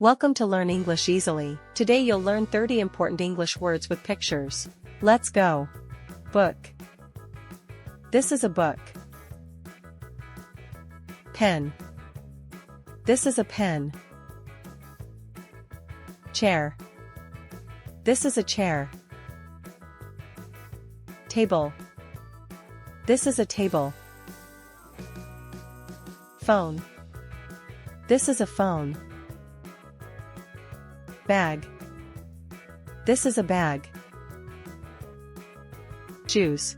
Welcome to Learn English Easily. Today you'll learn 30 important English words with pictures. Let's go. Book. This is a book. Pen. This is a pen. Chair. This is a chair. Table. This is a table. Phone. This is a phone. Bag. This is a bag. Shoes.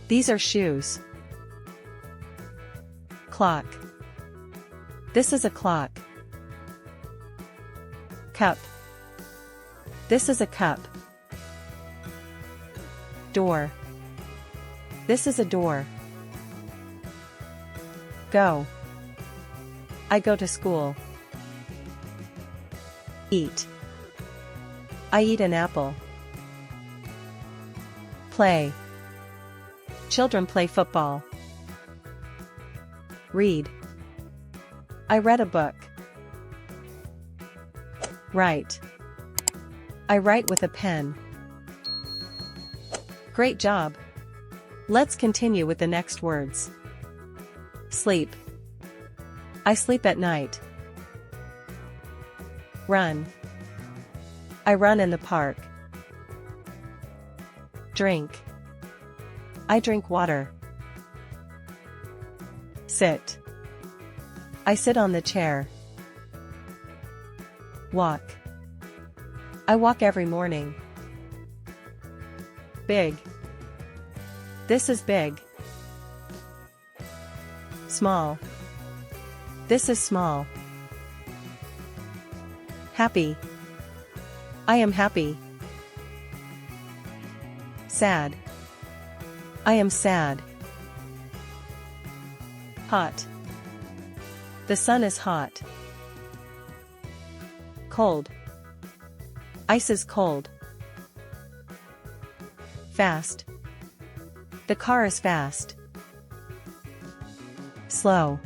These are shoes. Clock. This is a clock. Cup. This is a cup. Door. This is a door. Go. I go to school. Eat. I eat an apple. Play. Children play football. Read. I read a book. Write. I write with a pen. Great job! Let's continue with the next words. Sleep. I sleep at night. Run. I run in the park. Drink. I drink water. Sit. I sit on the chair. Walk. I walk every morning. Big. This is big. Small. This is small. Happy. I am happy. Sad. I am sad. Hot. The sun is hot. Cold. Ice is cold. Fast. The car is fast. Slow.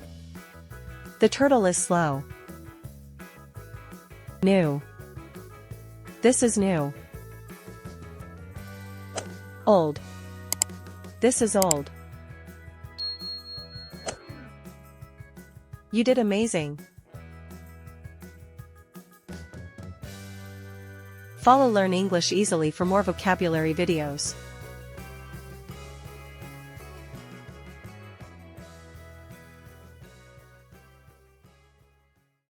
The turtle is slow. New. This is new. Old. This is old. You did amazing. Follow Learn English Easily for more vocabulary videos.